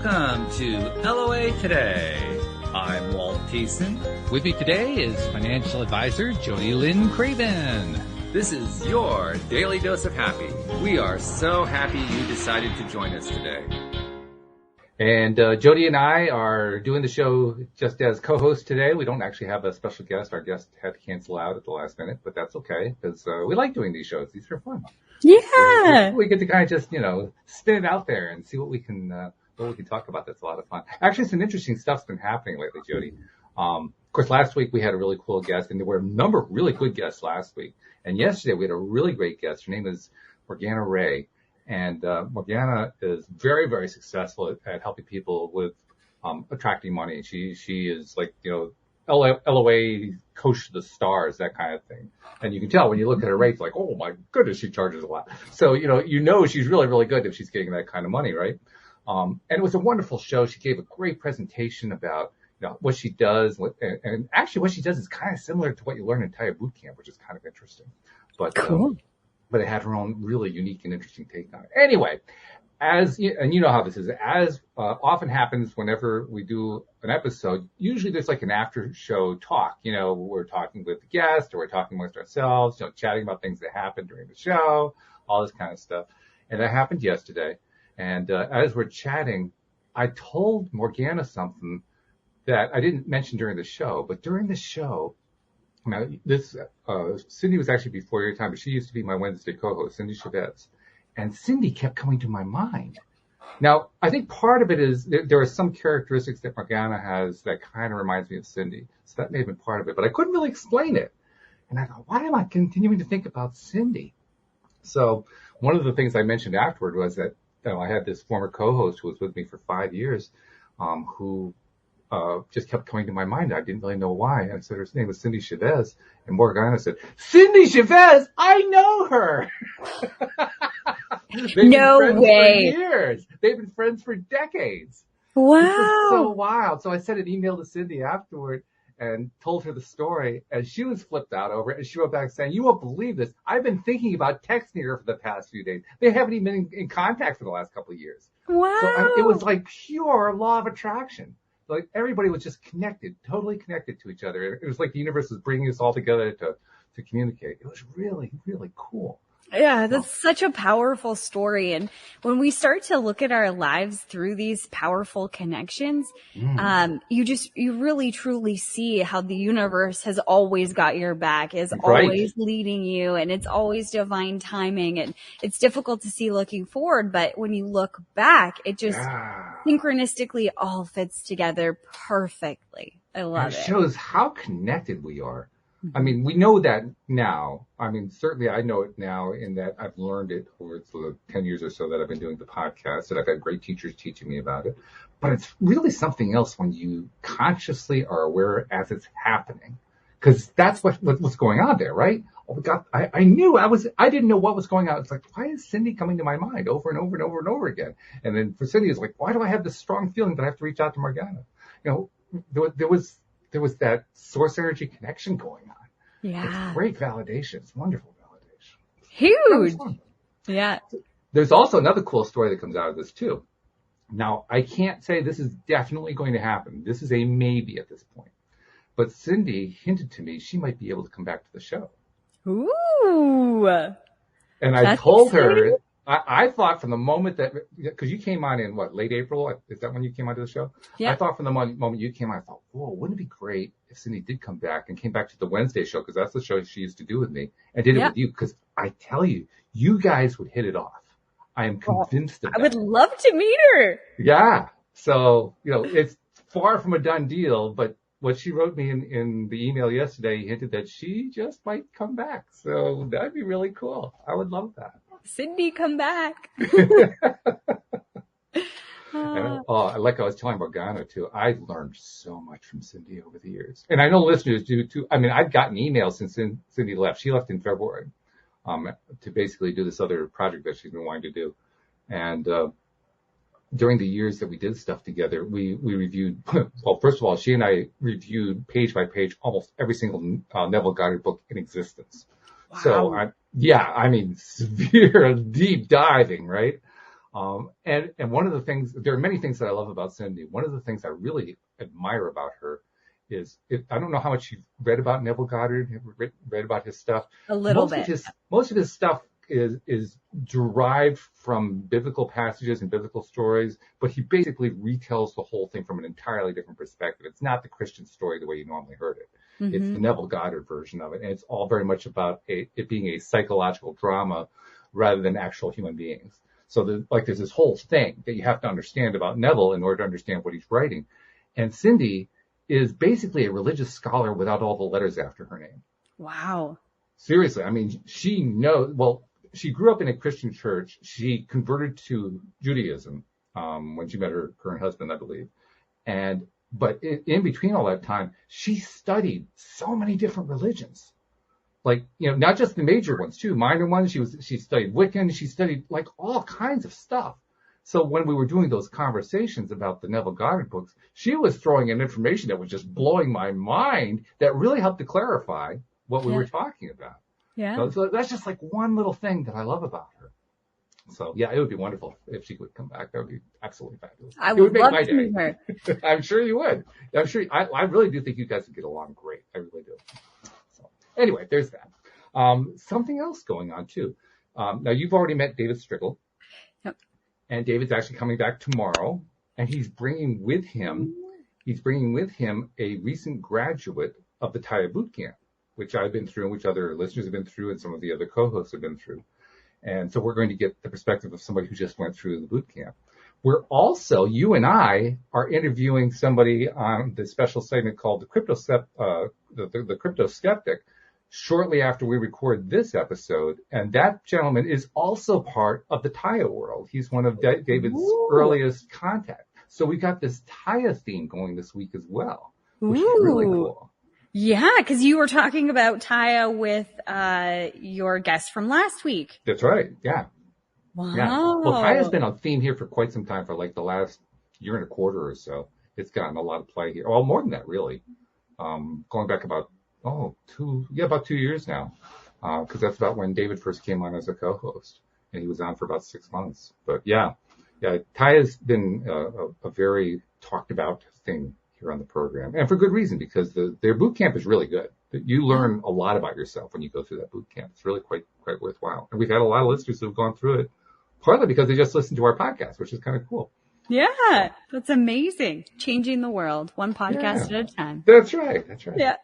Welcome to LOA Today. I'm Walt Thiessen. With me today is financial advisor Jody Lynn Craven. This is your daily dose of happy. We are so happy you decided to join us today. And Jody and I are doing the show just as co-hosts today. We don't actually have a special guest. Our guest had to cancel out at the last minute, but that's okay because we like doing these shows. These are fun. Yeah. We get to kind of just, spin it out there and see what we can talk about. That's a lot of fun. Actually, some interesting stuff's been happening lately, Jody. Of course, last week we had a really cool guest, and there were a number of really good guests last week. And yesterday we had a really great guest. Her name is Morgana Ray. And Morgana is very, very successful at helping people with attracting money. She is like, LOA coach to the stars, that kind of thing. And you can tell when you look at her rates, like, oh my goodness, she charges a lot. So, she's really, really good if she's getting that kind of money, right? And it was a wonderful show. She gave a great presentation about, what she does. And actually what she does is kind of similar to what you learn in Taya Boot Camp, which is kind of interesting. But, cool. But it had her own really unique and interesting take on it. Anyway, and you know how this is, as often happens whenever we do an episode, usually there's like an after show talk. We're talking with the guest or we're talking amongst ourselves, chatting about things that happened during the show, all this kind of stuff. And that happened yesterday. And as we're chatting, I told Morgana something that I didn't mention during the show, but during the show, now, Cindy was actually before your time, but she used to be my Wednesday co-host, Cindy Chavez. And Cindy kept coming to my mind. Now, I think part of it is there are some characteristics that Morgana has that kind of reminds me of Cindy. So that may have been part of it, but I couldn't really explain it. And I thought, why am I continuing to think about Cindy? So one of the things I mentioned afterward was that I had this former co-host who was with me for 5 years, who just kept coming to my mind. I didn't really know why. And I said her name was Cindy Chavez. And Morgana said, Cindy Chavez, I know her. No way. For years. They've been friends for decades. Wow. This is so wild. So I sent an email to Cindy afterward and told her the story. And she was flipped out over it. And she wrote back saying, you won't believe this. I've been thinking about texting her for the past few days. They haven't even been in contact for the last couple of years. Wow. So it was like pure law of attraction. Like everybody was just connected, totally connected to each other. It was like the universe was bringing us all together to communicate. It was really, really cool. Yeah, that's such a powerful story. And when we start to look at our lives through these powerful connections, you really truly see how the universe has always got your back, is always leading you, and it's always divine timing. And it's difficult to see looking forward, but when you look back, it just synchronistically all fits together perfectly. I love it. It shows how connected we are. I mean, we know that now. I mean, certainly I know it now in that I've learned it over the 10 years or so that I've been doing the podcast, and I've had great teachers teaching me about it. But it's really something else when you consciously are aware as it's happening, because that's what's going on there, right? Oh God, I didn't know what was going on. It's like, why is Cindy coming to my mind over and over and over and over again? And then for Cindy, it's like, why do I have this strong feeling that I have to reach out to Morgana? There was that source energy connection going on. Yeah. It's great validation. It's wonderful validation. Huge. Yeah. There's also another cool story that comes out of this too. Now, I can't say this is definitely going to happen. This is a maybe at this point. But Cindy hinted to me she might be able to come back to the show. Ooh. And I told her, I thought from the moment because you came on in late April? Is that when you came onto the show? Yeah. I thought from the moment you came on, I thought, whoa, wouldn't it be great if Cindy did come back and came back to the Wednesday show? Because that's the show she used to do with me, and did it with you. Because I tell you, you guys would hit it off. I am convinced of that. I would love to meet her. Yeah. So, it's far from a done deal, but what she wrote me in the email yesterday hinted that she just might come back. So that'd be really cool. I would love that. Cindy, come back. Like I was telling Morgana too, I learned so much from Cindy over the years. And I know listeners do too. I mean, I've gotten emails since Cindy left. She left in February, to basically do this other project that she's been wanting to do. And, during the years that we did stuff together, we reviewed, well, first of all, she and I reviewed page by page almost every single Neville Goddard book in existence. Wow. So, severe deep diving, right? And one of the things, there are many things that I love about Cindy. One of the things I really admire about her is, I don't know how much you've read about Neville Goddard, read about his stuff. A little bit. Most of his stuff is derived from biblical passages and biblical stories, but he basically retells the whole thing from an entirely different perspective. It's not the Christian story the way you normally heard it. Mm-hmm. It's the Neville Goddard version of it, and it's all very much about it being a psychological drama rather than actual human beings. So there's this whole thing that you have to understand about Neville in order to understand what he's writing. And Cindy is basically a religious scholar without all the letters after her name. Wow. Seriously. I mean, she grew up in a Christian church. She converted to Judaism when she met her current husband, I believe. But in between all that time, she studied so many different religions. Like, not just the major ones too, minor ones. She studied Wiccan. She studied like all kinds of stuff. So when we were doing those conversations about the Neville Goddard books, she was throwing in information that was just blowing my mind that really helped to clarify what we were talking about. Yeah. So that's just like one little thing that I love about her. So yeah, it would be wonderful if she would come back. That would be absolutely fabulous. I would love to meet her. I'm sure you would. I'm sure. I really do think you guys would get along great. I really do. So anyway, there's that. Something else going on too. Now you've already met David Striggle. Yep. And David's actually coming back tomorrow, and he's bringing with him a recent graduate of the Taya Boot Camp, which I've been through and which other listeners have been through and some of the other co-hosts have been through. And so we're going to get the perspective of somebody who just went through the boot camp. We're also, you and I are interviewing somebody on the special segment called the Crypto Skeptic shortly after we record this episode. And that gentleman is also part of the Taya world. He's one of David's earliest contacts. So we got this Taya theme going this week as well, which is really cool. Yeah, because you were talking about Taya with your guest from last week. That's right. Yeah. Wow. Yeah. Well, Taya's been on theme here for quite some time, for like the last year and a quarter or so. It's gotten a lot of play here. Well, more than that, really. Going back about 2 years now. Because that's about when David first came on as a co-host, and he was on for about 6 months. But yeah, Taya's been a very talked about thing here on the program, and for good reason, because their boot camp is really good. You learn a lot about yourself when you go through that boot camp. It's really quite worthwhile. And we've had a lot of listeners who've gone through it, partly because they just listened to our podcast, which is kind of cool. Yeah, that's amazing. Changing the world, one podcast at a time. That's right. Yeah.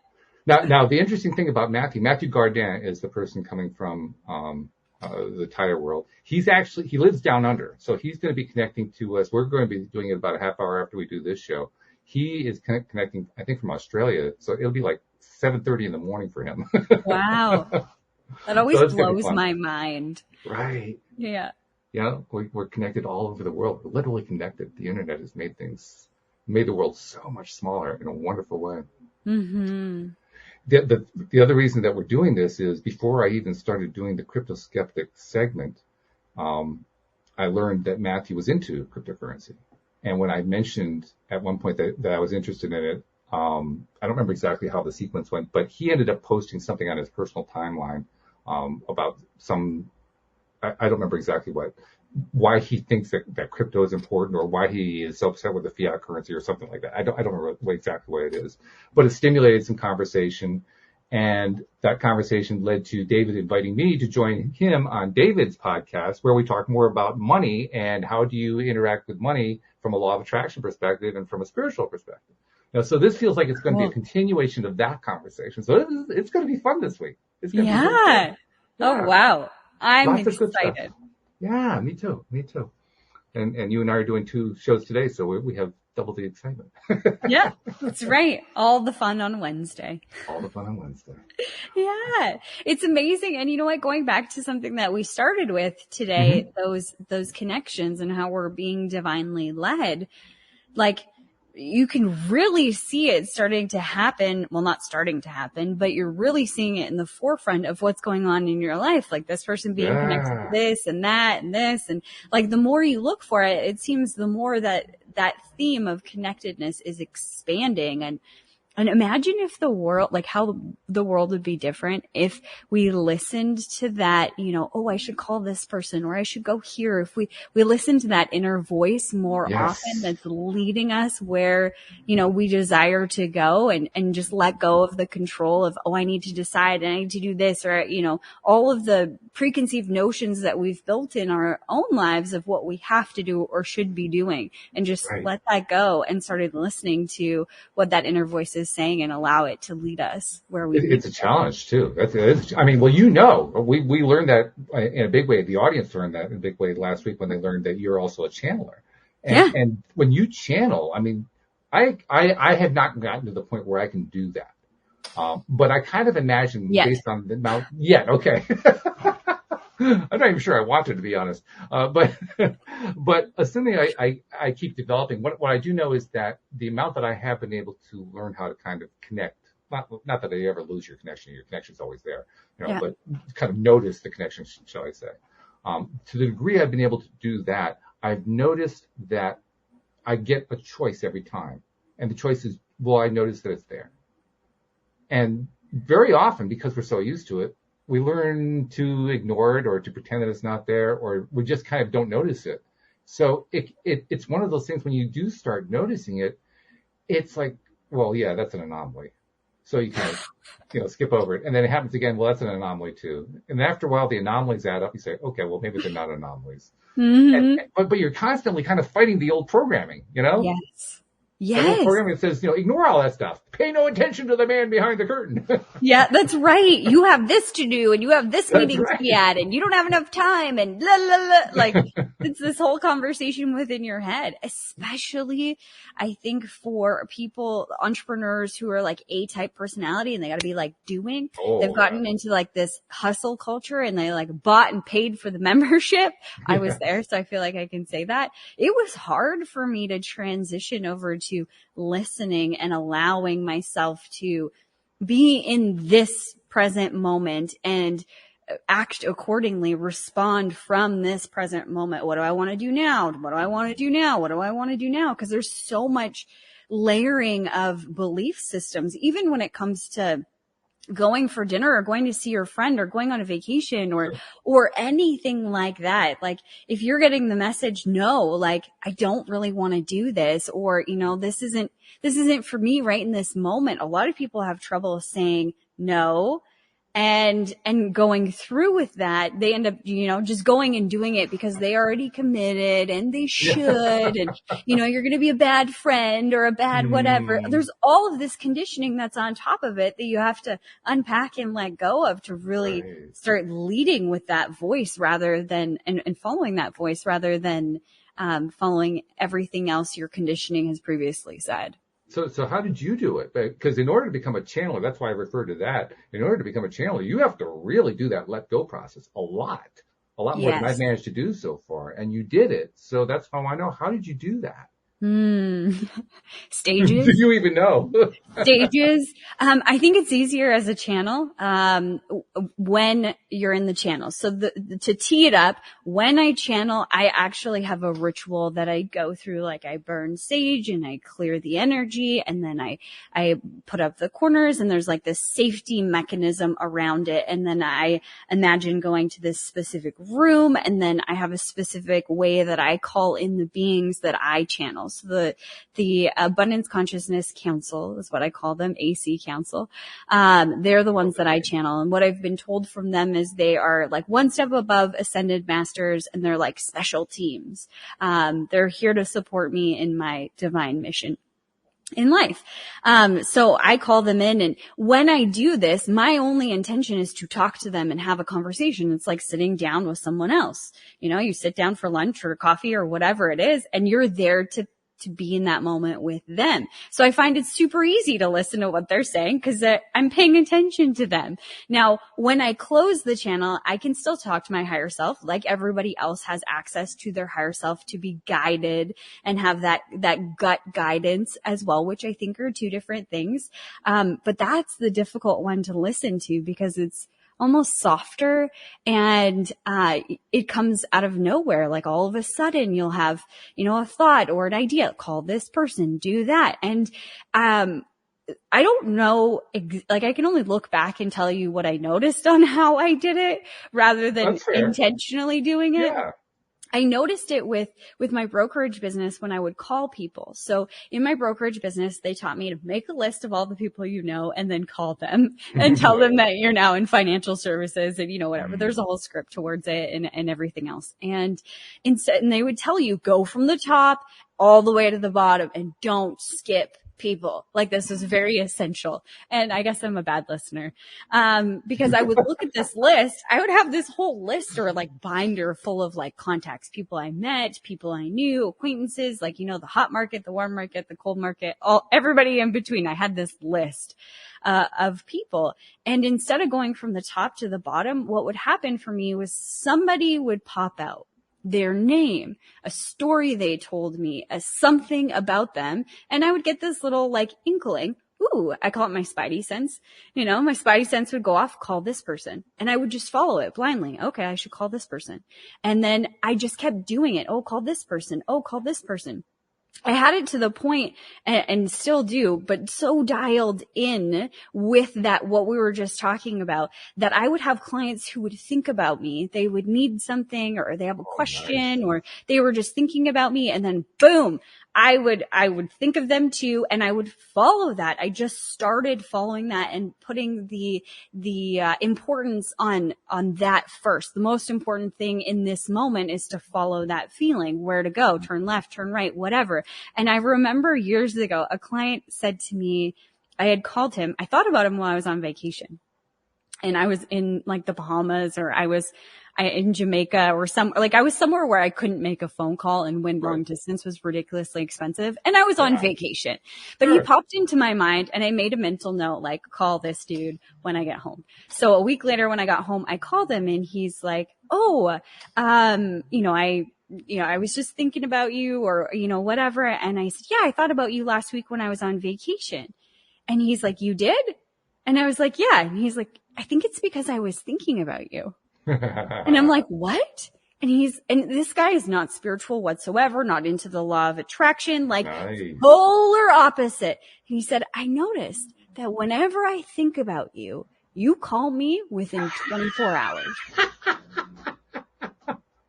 Now the interesting thing about Matthew Gardin is the person coming from the Taya world. He lives down under, so he's going to be connecting to us. We're going to be doing it about a half hour after we do this show. He is connecting, I think, from Australia, so it'll be like 7:30 in the morning for him. Wow, that always blows my mind. Right. Yeah. Yeah, we're connected all over the world. We're literally connected. The internet has made the world so much smaller in a wonderful way. Mm-hmm. The other reason that we're doing this is, before I even started doing the Crypto Skeptic segment, I learned that Matthew was into cryptocurrency. And when I mentioned at one point that I was interested in it, I don't remember exactly how the sequence went, but he ended up posting something on his personal timeline about I don't remember exactly why he thinks that crypto is important, or why he is so upset with the fiat currency or something like that. I don't remember exactly what it is, but it stimulated some conversation, and that conversation led to David inviting me to join him on David's podcast, where we talk more about money and how do you interact with money from a law of attraction perspective and from a spiritual perspective. So this feels like it's going to be a continuation of that conversation. So it's going to be fun this week. It's going to be fun. Oh, wow. I'm excited. Yeah, me too. And you and I are doing 2 shows today, so we have double the excitement. Yeah, that's right. All the fun on Wednesday. Yeah, it's amazing. And you know what? Going back to something that we started with today, those connections and how we're being divinely led, like, you can really see it starting to happen. Well, not starting to happen, but you're really seeing it in the forefront of what's going on in your life. Like this person being connected to this and that and this. And like, the more you look for it, it seems the more that theme of connectedness is expanding. And And imagine if the world, like how the world would be different if we listened to that, oh, I should call this person or I should go here. If we listen to that inner voice more Yes. often that's leading us where, we desire to go and just let go of the control of, oh, I need to decide and I need to do this or, all of the preconceived notions that we've built in our own lives of what we have to do or should be doing and just Right. let that go and started listening to what that inner voice is saying and allow it to lead us where we need It's a challenge too. We learned that in a big way. The audience learned that in a big way last week when they learned that you're also a channeler. And when you channel, I have not gotten to the point where I can do that. But I kind of imagine based on the amount yet. Okay. I'm not even sure I want to be honest. But assuming I keep developing, what I do know is that the amount that I have been able to learn how to kind of connect, not that I ever lose your connection's always there, but kind of notice the connection, shall I say. To the degree I've been able to do that, I've noticed that I get a choice every time. And the choice is, will I notice that it's there? And very often, because we're so used to it, we learn to ignore it or to pretend that it's not there, or we just kind of don't notice it. So it's one of those things when you do start noticing it, it's like, well, yeah, that's an anomaly. So you kind of, skip over it. And then it happens again. Well, that's an anomaly too. And after a while, the anomalies add up. You say, okay, well, maybe they're not anomalies. Mm-hmm. But you're constantly kind of fighting the old programming, Yes. The old programming that says, ignore all that stuff. Pay no attention to the man behind the curtain. Yeah, that's right. You have this to do and you have this meeting to be at and you don't have enough time and la la la. Like it's this whole conversation within your head, especially I think for people, entrepreneurs who are like A-type personality and they got to be like doing, they've gotten into like this hustle culture and they like bought and paid for the membership. I was there, so I feel like I can say that. It was hard for me to transition over to listening and allowing myself to be in this present moment and act accordingly, respond from this present moment. What do I want to do now? What do I want to do now? What do I want to do now? Because there's so much layering of belief systems, even when it comes to going for dinner or going to see your friend or going on a vacation or anything like that. Like if you're getting the message, no, like I don't really want to do this, or, this isn't for me right in this moment. A lot of people have trouble saying no and going through with that. They end up, just going and doing it because they already committed and they should. And, you're going to be a bad friend or a bad whatever. There's all of this conditioning that's on top of it that you have to unpack and let go of to really start leading with that voice rather than, and following that voice rather than, following everything else your conditioning has previously said. So how did you do it? Because in order to become a channeler, that's why I refer to that. In order to become a channeler, you have to really do that let go process a lot more than I've managed to do so far. And you did it. So that's how I know. How did you do that? Stages. Do you even know? Stages. I think it's easier as a channel, when you're in the channel. So to tee it up, when I channel, I actually have a ritual that I go through. Like I burn sage and I clear the energy and then I put up the corners and there's like this safety mechanism around it. And then I imagine going to this specific room and then I have a specific way that I call in the beings that I channel. So the Abundance Consciousness Council is what I call them, AC Council. They're the ones that I channel. And what I've been told from them is they are like one step above Ascended Masters and they're like special teams. They're here to support me in my divine mission in life. So I call them in, and when I do this, my only intention is to talk to them and have a conversation. It's like sitting down with someone else. You sit down for lunch or coffee or whatever it is, and you're there to be in that moment with them. So I find it super easy to listen to what they're saying because I'm paying attention to them. Now, when I close the channel, I can still talk to my higher self, like everybody else has access to their higher self to be guided and have that gut guidance as well, which I think are two different things. But that's the difficult one to listen to because it's almost softer and it comes out of nowhere. Like all of a sudden you'll have, a thought or an idea, call this person, do that. And I don't know, like I can only look back and tell you what I noticed on how I did it rather than intentionally doing it. Yeah. I noticed it with my brokerage business when I would call people. So in my brokerage business, they taught me to make a list of all the people you know and then call them and tell them that you're now in financial services and, you know, whatever. There's a whole script towards it and everything else. And instead, and they would tell you, go from the top all the way to the bottom and don't skip people. Like, this is very essential. And I guess I'm a bad listener. Because I would look at this list, I would have this whole list or like binder full of like contacts, people I met, people I knew, acquaintances, like, you know, the hot market, the warm market, the cold market, everybody in between. I had this list, of people. And instead of going from the top to the bottom, what would happen for me was somebody would pop out. Their name, a story they told me, something about them. And I would get this little like inkling. Ooh, I call it my spidey sense. You know, my spidey sense would go off, call this person. And I would just follow it blindly. Okay, I should call this person. And then I just kept doing it. Oh, call this person. Oh, call this person. I had it to the point and still do, but so dialed in with that, what we were just talking about, that I would have clients who would think about me. They would need something or they have a question or they were just thinking about me. And then boom, I would think of them too. And I would follow that. I just started following that and putting the importance on that first. The most important thing in this moment is to follow that feeling, where to go, turn left, turn right, whatever. And I remember years ago, a client said to me, I had called him. I thought about him while I was on vacation and I was in like the Bahamas or I was in Jamaica or I was somewhere where I couldn't make a phone call and when long distance was ridiculously expensive. And I was on vacation, but he popped into my mind and I made a mental note, like, call this dude when I get home. So a week later when I got home, I called him and he's like, I was just thinking about you or, you know, whatever. And I said, yeah, I thought about you last week when I was on vacation. And he's like, you did? And I was like, yeah. And he's like, I think it's because I was thinking about you. And I'm like, what? And this guy is not spiritual whatsoever, not into the law of attraction, like polar opposite. And he said, I noticed that whenever I think about you, you call me within 24 hours.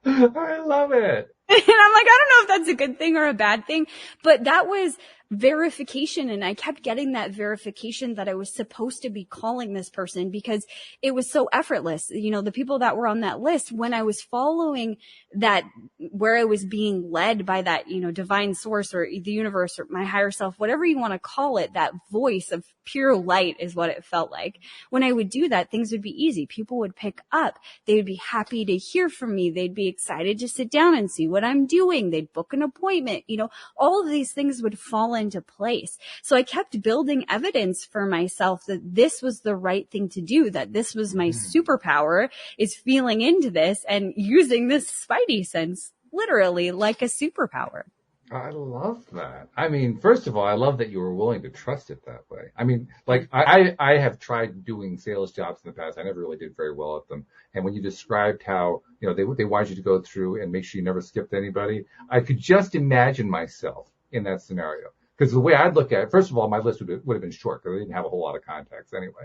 I love it. And I'm like, I don't know if that's a good thing or a bad thing, but that was verification. And I kept getting that verification that I was supposed to be calling this person because it was so effortless. You know, the people that were on that list, when I was following that, where I was being led by that, you know, divine source or the universe or my higher self, whatever you want to call it, that voice of pure light is what it felt like. When I would do that, things would be easy. People would pick up. They would be happy to hear from me. They'd be excited to sit down and see what I'm doing. They'd book an appointment. You know, all of these things would fall into place. So I kept building evidence for myself that this was the right thing to do, that this was my superpower, is feeling into this and using this spidey sense literally like a superpower. I love that. I mean, first of all, I love that you were willing to trust it that way. I mean, like I have tried doing sales jobs in the past. I never really did very well at them. And when you described how, you know, they wanted you to go through and make sure you never skipped anybody, I could just imagine myself in that scenario. Because the way I'd look at it, first of all, my list would have been short because I didn't have a whole lot of contacts anyway.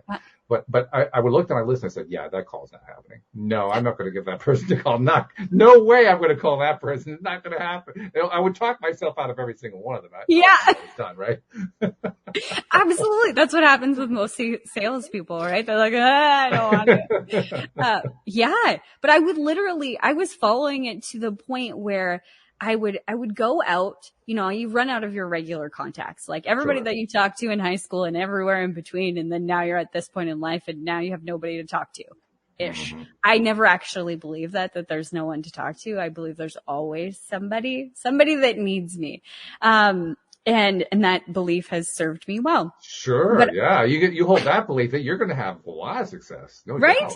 But I would look at my list and I said, yeah, that call's not happening. No, I'm not going to give that person a call. No way I'm going to call that person. It's not going to happen. You know, I would talk myself out of every single one of them. It's done, right? Absolutely. That's what happens with most salespeople, right? They're like, I don't want it. Yeah. But I was following it to the point where I would go out, you know, you run out of your regular contacts, like everybody that you talk to in high school and everywhere in between. And then now you're at this point in life and now you have nobody to talk to ish. I never actually believe that there's no one to talk to. I believe there's always somebody that needs me. And that belief has served me well. Sure. But, yeah. You hold that belief that you're going to have a lot of success. No doubt.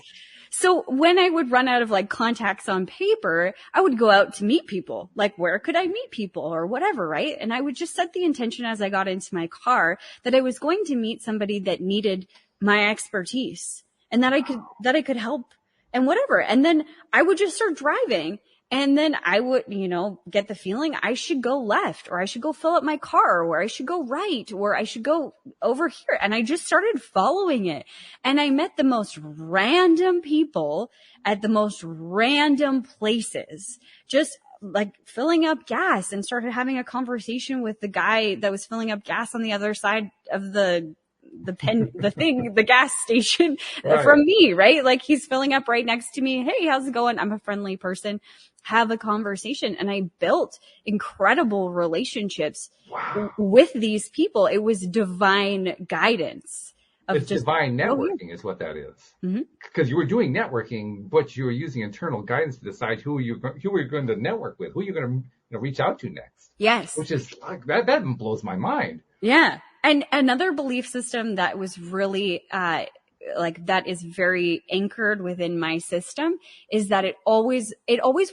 So when I would run out of like contacts on paper, I would go out to meet people. Like, where could I meet people or whatever, right? And I would just set the intention as I got into my car that I was going to meet somebody that needed my expertise and that I could help and whatever. And then I would just start driving And then I would, get the feeling I should go left, or I should go fill up my car, or I should go right, or I should go over here. And I just started following it. And I met the most random people at the most random places, just like filling up gas, and started having a conversation with the guy that was filling up gas on the other side of the gas station from me, right? Like he's filling up right next to me. Hey, how's it going? I'm a friendly person. Have a conversation. And I built incredible relationships with these people. It was divine guidance. It's just divine networking is what that is. Because you were doing networking, but you were using internal guidance to decide who you're going to network with, who you're going to reach out to next. Yes. Which is like, that blows my mind. Yeah. And another belief system that was really, that is very anchored within my system is that it always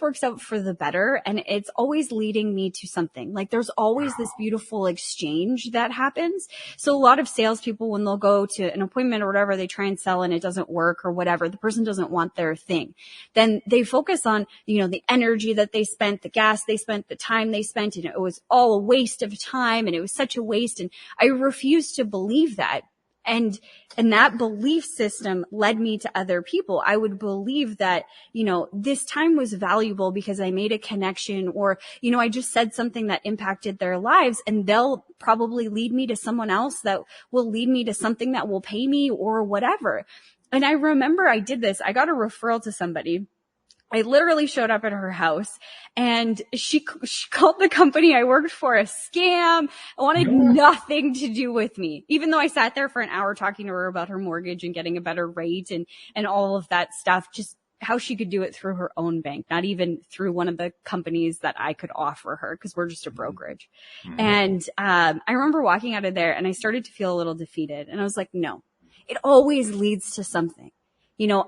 works out for the better, and it's always leading me to something. Like there's always this beautiful exchange that happens. So a lot of salespeople, when they'll go to an appointment or whatever, they try and sell and it doesn't work or whatever, the person doesn't want their thing. Then they focus on, the energy that they spent, the gas they spent, the time they spent, and it was all a waste of time, and it was such a waste. And I refuse to believe that. And that belief system led me to other people. I would believe that, this time was valuable because I made a connection, or, I just said something that impacted their lives, and they'll probably lead me to someone else that will lead me to something that will pay me or whatever. And I remember I did this. I got a referral to somebody. I literally showed up at her house, and she called the company I worked for a scam. I wanted nothing to do with me, even though I sat there for an hour talking to her about her mortgage and getting a better rate and all of that stuff, just how she could do it through her own bank, not even through one of the companies that I could offer her, because we're just a brokerage. And I remember walking out of there, and I started to feel a little defeated, and I was like, no, it always leads to something.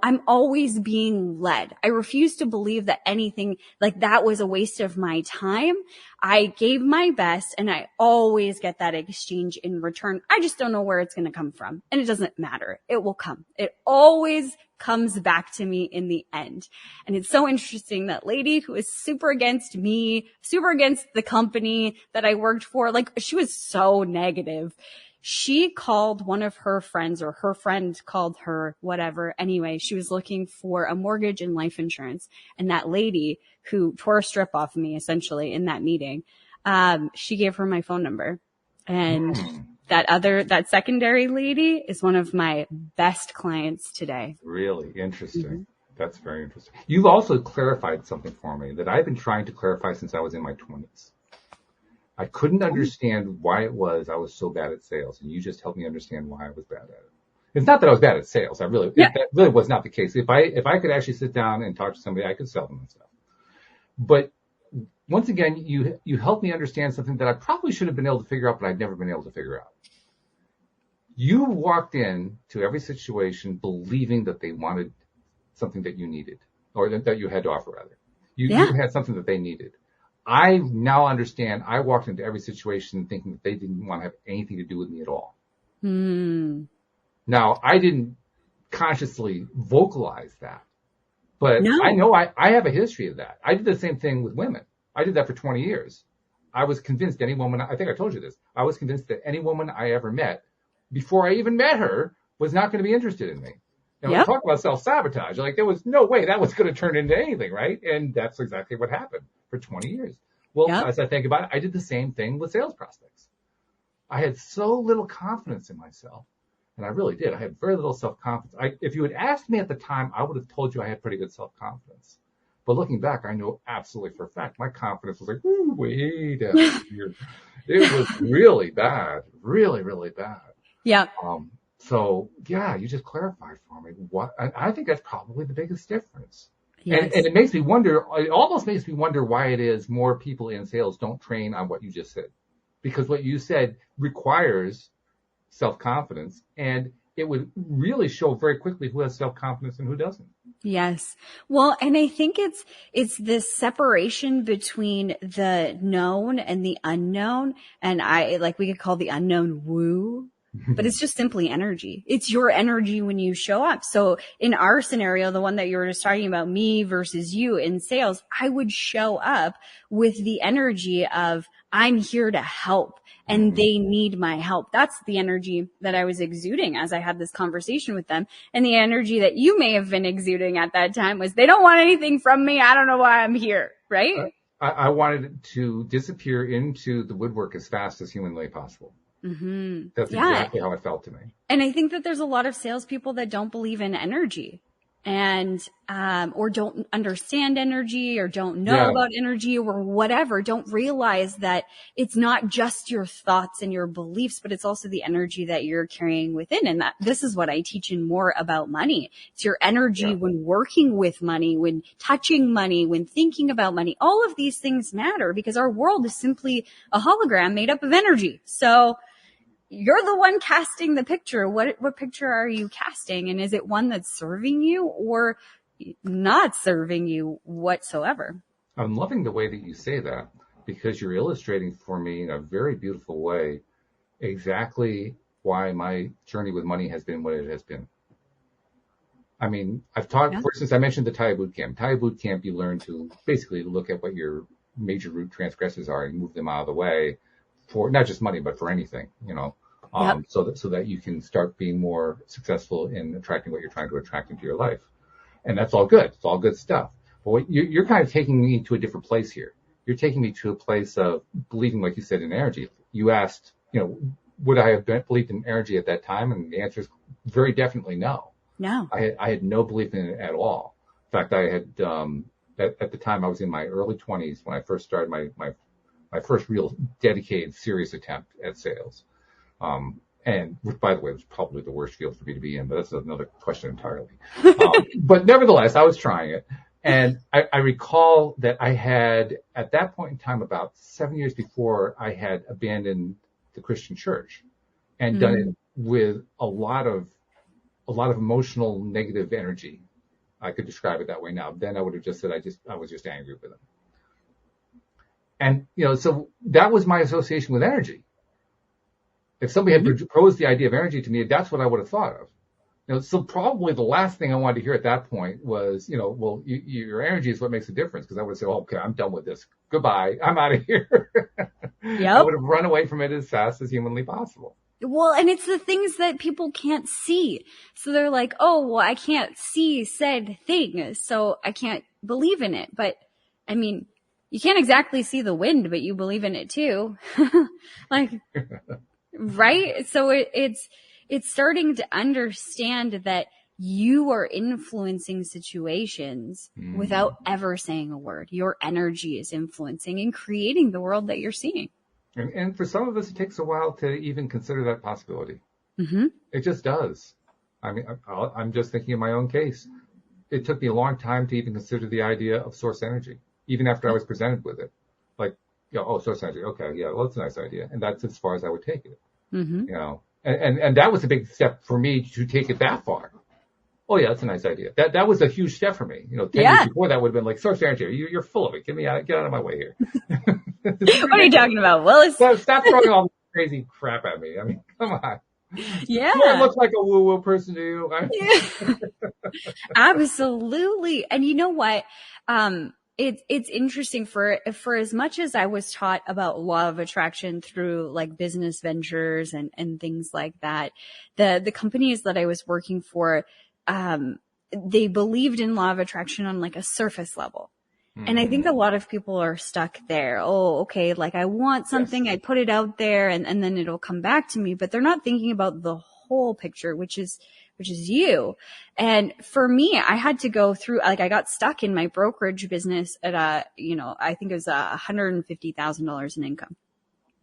I'm always being led. I refuse to believe that anything like that was a waste of my time. I gave my best, and I always get that exchange in return. I just don't know where it's going to come from, and it doesn't matter. It will come. It always comes back to me in the end. And it's so interesting, that lady who is super against me, super against the company that I worked for, like she was so negative. She called one of her friends, or her friend called her, whatever. Anyway, she was looking for a mortgage and life insurance. And that lady who tore a strip off of me, essentially, in that meeting, she gave her my phone number. And that secondary lady is one of my best clients today. Really interesting. That's very interesting. You've also clarified something for me that I've been trying to clarify since I was in my 20s. I couldn't understand why it was I was so bad at sales, and you just helped me understand why I was bad at it. It's not that I was bad at sales. That really was not the case. If I could actually sit down and talk to somebody, I could sell them and stuff. But once again, you helped me understand something that I probably should have been able to figure out, but I'd never been able to figure out. You walked in to every situation believing that they wanted something that you needed, or that you had to offer, rather. You had something that they needed. I now understand. I walked into every situation thinking that they didn't want to have anything to do with me at all. Now, I didn't consciously vocalize that, but I know I have a history of that. I did the same thing with women. I did that for 20 years. I was convinced any woman, I think I told you this, I was convinced that any woman I ever met, before I even met her, was not going to be interested in me. Now, we talk about self-sabotage. Like, there was no way that was going to turn into anything, right? And that's exactly what happened for 20 years. Well, as I think about it, I did the same thing with sales prospects. I had so little confidence in myself, and I really did. I had very little self-confidence. If you had asked me at the time, I would have told you I had pretty good self-confidence. But looking back, I know absolutely for a fact my confidence was like, ooh, way down here. It was really bad, really, really bad. Yeah. So, you just clarified for me what I think that's probably the biggest difference. Yes. And it makes me wonder, it almost makes me wonder why it is more people in sales don't train on what you just said. Because what you said requires self-confidence, and it would really show very quickly who has self-confidence and who doesn't. Yes. Well, and I think it's this separation between the known and the unknown. And we could call the unknown woo. but it's just simply energy. It's your energy when you show up. So in our scenario, the one that you were just talking about, me versus you in sales, I would show up with the energy of I'm here to help and they need my help. That's the energy that I was exuding as I had this conversation with them. And the energy that you may have been exuding at that time was they don't want anything from me. I don't know why I'm here. Right? I wanted it to disappear into the woodwork as fast as humanly possible. Mm-hmm. That's exactly how it felt to me. And I think that there's a lot of salespeople that don't believe in energy and, or don't understand energy or don't know about energy or whatever, don't realize that it's not just your thoughts and your beliefs, but it's also the energy that you're carrying within. And that this is what I teach in More About Money. It's your energy when working with money, when touching money, when thinking about money. All of these things matter because our world is simply a hologram made up of energy. So you're the one casting the picture. What picture are you casting? And is it one that's serving you or not serving you whatsoever? I'm loving the way that you say that because you're illustrating for me in a very beautiful way exactly why my journey with money has been what it has been. I mean, I've taught, for instance, I mentioned the Taya Bootcamp. Taya Bootcamp, you learn to basically look at what your major root transgressors are and move them out of the way for not just money, but for anything, so that you can start being more successful in attracting what you're trying to attract into your life. And that's all good. It's all good stuff. But you're kind of taking me to a different place here. You're taking me to a place of believing, like you said, in energy. You asked, would I have believed in energy at that time? And the answer is very definitely no. No. I had no belief in it at all. In fact, I had, at the time I was in my early 20s when I first started my first real dedicated serious attempt at sales. And which, by the way, was probably the worst field for me to be in, but that's another question entirely. But nevertheless, I was trying it. And I recall that I had, at that point in time, about 7 years before, I had abandoned the Christian church and done it with a lot of emotional negative energy. I could describe it that way now. Then I would have just said I was just angry with them. And, so that was my association with energy. If somebody had proposed the idea of energy to me, that's what I would have thought of. So probably the last thing I wanted to hear at that point was, well, your energy is what makes a difference. Because I would say, okay, I'm done with this. Goodbye. I'm out of here. I would have run away from it as fast as humanly possible. Well, and it's the things that people can't see. So they're like, oh, well, I can't see said thing, so I can't believe in it. But I mean, you can't exactly see the wind, but you believe in it too. Right? So it's starting to understand that you are influencing situations without ever saying a word. Your energy is influencing and creating the world that you're seeing. And for some of us, it takes a while to even consider that possibility. Mm-hmm. It just does. I mean, I'm just thinking of my own case. It took me a long time to even consider the idea of source energy, even after I was presented with it. Like, source energy. Okay, yeah, well, that's a nice idea. And that's as far as I would take it. Mm-hmm. And that was a big step for me to take it that far. Oh yeah, that's a nice idea. That was a huge step for me. 10 years before that would have been like, source energy, you're full of it. Get out of my way here. What are you talking about, Willis? Stop throwing all this crazy crap at me. I mean, come on. Yeah. Do I look like a woo-woo person to you? Yeah. Absolutely. And you know what? It's interesting for as much as I was taught about law of attraction through like business ventures and things like that, the companies that I was working for, they believed in law of attraction on like a surface level. And I think a lot of people are stuck there. Oh, okay. Like I want something, I put it out there and then it'll come back to me, but they're not thinking about the whole picture, which is you. And for me, I had to go through, like I got stuck in my brokerage business at I think it was $150,000 in income.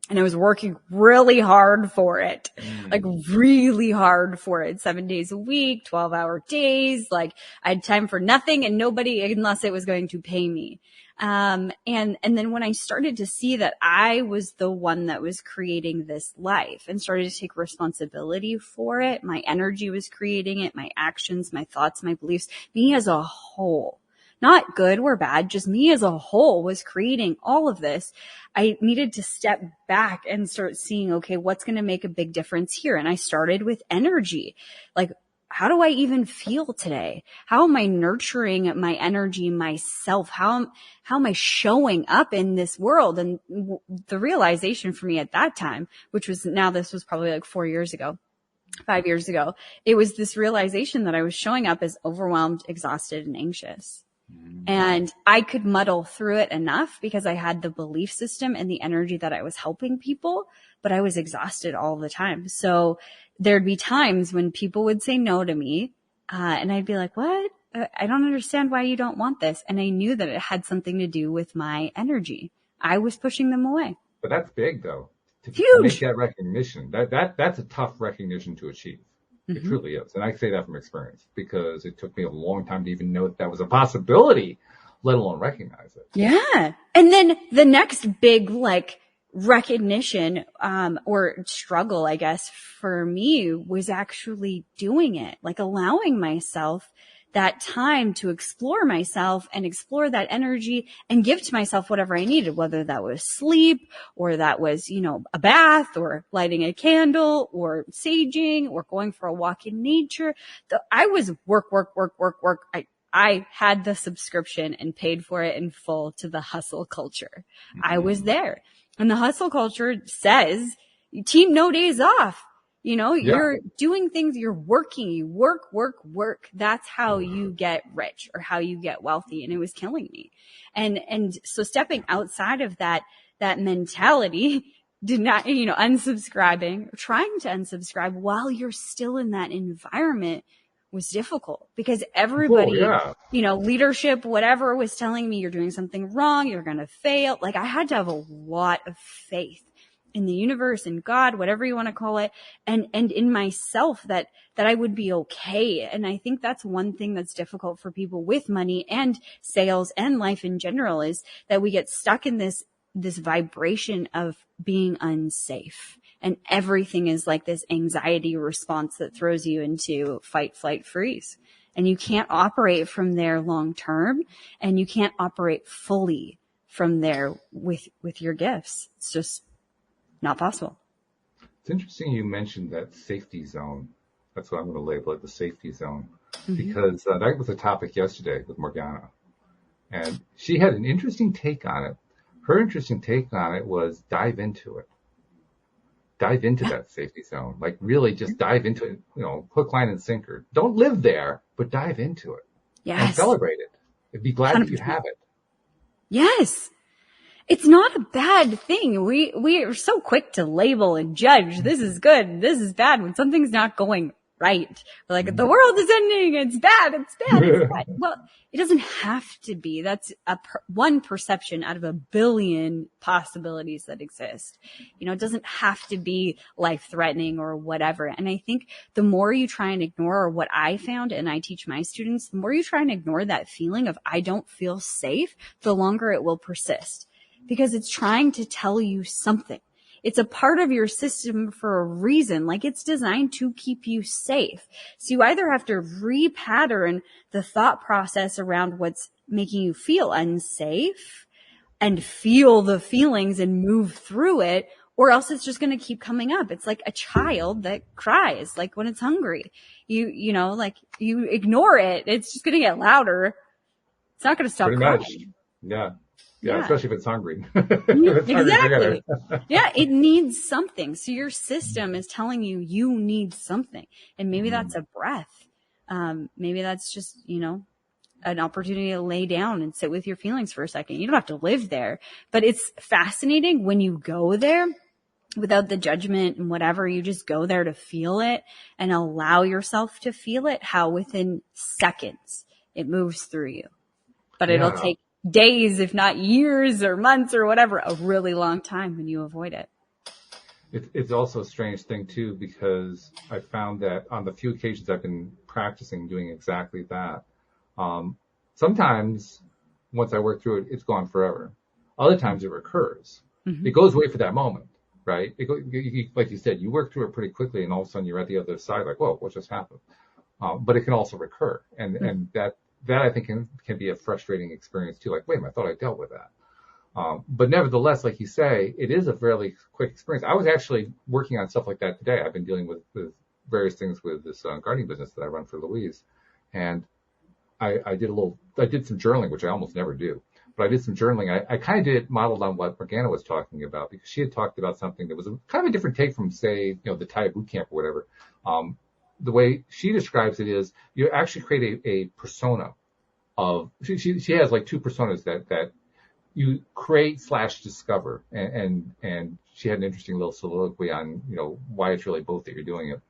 And I was working really hard for it, like really hard for it, 7 days a week, 12-hour days. Like I had time for nothing and nobody unless it was going to pay me. And then when I started to see that I was the one that was creating this life and started to take responsibility for it, my energy was creating it, my actions, my thoughts, my beliefs, me as a whole. not good or bad, just me as a whole was creating all of this. I needed to step back and start seeing, okay, what's going to make a big difference here? And I started with energy. Like, how do I even feel today? How am I nurturing my energy myself? How am I showing up in this world? And the realization for me at that time, which was now this was probably like 5 years ago, it was this realization that I was showing up as overwhelmed, exhausted, and anxious. And I could muddle through it enough because I had the belief system and the energy that I was helping people, but I was exhausted all the time. So there'd be times when people would say no to me, and I'd be like, what? I don't understand why you don't want this. And I knew that it had something to do with my energy. I was pushing them away. But that's big, though. To Huge. make that recognition, that's a tough recognition to achieve. It truly is. And I say that from experience because it took me a long time to even know that was a possibility, let alone recognize it. Yeah. And then the next big, like, recognition, or struggle, I guess, for me was actually doing it, like allowing myself that time to explore myself and explore that energy and give to myself whatever I needed, whether that was sleep or that was, a bath or lighting a candle or saging or going for a walk in nature. I was work. I had the subscription and paid for it in full to the hustle culture. I was there. And the hustle culture says, team, no days off. You're doing things, you're working, you work. That's how you get rich or how you get wealthy. And it was killing me. And so stepping outside of that mentality, did not, unsubscribing, trying to unsubscribe while you're still in that environment was difficult because everybody, leadership, whatever was telling me you're doing something wrong, you're going to fail. Like I had to have a lot of faith in the universe and God, whatever you want to call it, and in myself that I would be okay. And I think that's one thing that's difficult for people with money and sales and life in general is that we get stuck in this vibration of being unsafe. And everything is like this anxiety response that throws you into fight, flight, freeze. And you can't operate from there long term, and you can't operate fully from there with your gifts. It's just not possible. It's interesting you mentioned that safety zone. That's what I'm going to label it, the safety zone, because that was a topic yesterday with Morgana. And she had an interesting take on it. Her interesting take on it was dive into it. Dive into that safety zone. Like really just dive into it, hook, line, and sinker. Don't live there, but dive into it. Yes. And celebrate it. And be glad 100%. That you have it. Yes. It's not a bad thing. We are so quick to label and judge. This is good. This is bad when something's not going right. We're like, the world is ending. It's bad. It's bad. It's bad. Well, it doesn't have to be. That's one perception out of a billion possibilities that exist. It doesn't have to be life threatening or whatever. And I think the more you try and ignore, or what I found, and I teach my students, the more you try and ignore that feeling of I don't feel safe, the longer it will persist. Because it's trying to tell you something. It's a part of your system for a reason. Like it's designed to keep you safe. So you either have to repattern the thought process around what's making you feel unsafe and feel the feelings and move through it, or else it's just going to keep coming up. It's like a child that cries, like when it's hungry. You ignore it. It's just going to get louder. It's not going to stop crying. Yeah, especially if it's hungry. Exactly. Yeah, it needs something. So your system is telling you need something. And maybe that's a breath. Maybe that's just, an opportunity to lay down and sit with your feelings for a second. You don't have to live there. But it's fascinating when you go there without the judgment and whatever. You just go there to feel it and allow yourself to feel it, how within seconds it moves through you. But it'll take days, if not years or months or whatever, a really long time when you avoid it. It's also a strange thing too, because I found that on the few occasions I've been practicing doing exactly that, sometimes once I work through it, it's gone forever. Other times it recurs. It goes away for that moment, right? Like you said, you work through it pretty quickly and all of a sudden you're at the other side like, whoa, what just happened? But it can also recur. And that that I think can be a frustrating experience too. Like, wait a minute, I thought I dealt with that. But nevertheless, like you say, it is a fairly quick experience. I was actually working on stuff like that today. I've been dealing with various things with this gardening business that I run for Louise. And I did some journaling, which I almost never do. But I did some journaling. I kind of did it modeled on what Morgana was talking about, because she had talked about something that was kind of a different take from, say, the Thai boot camp or whatever. The way she describes it is you actually create a persona of, she has like two personas that you create / discover. And she had an interesting little soliloquy on, why it's really both that you're doing it.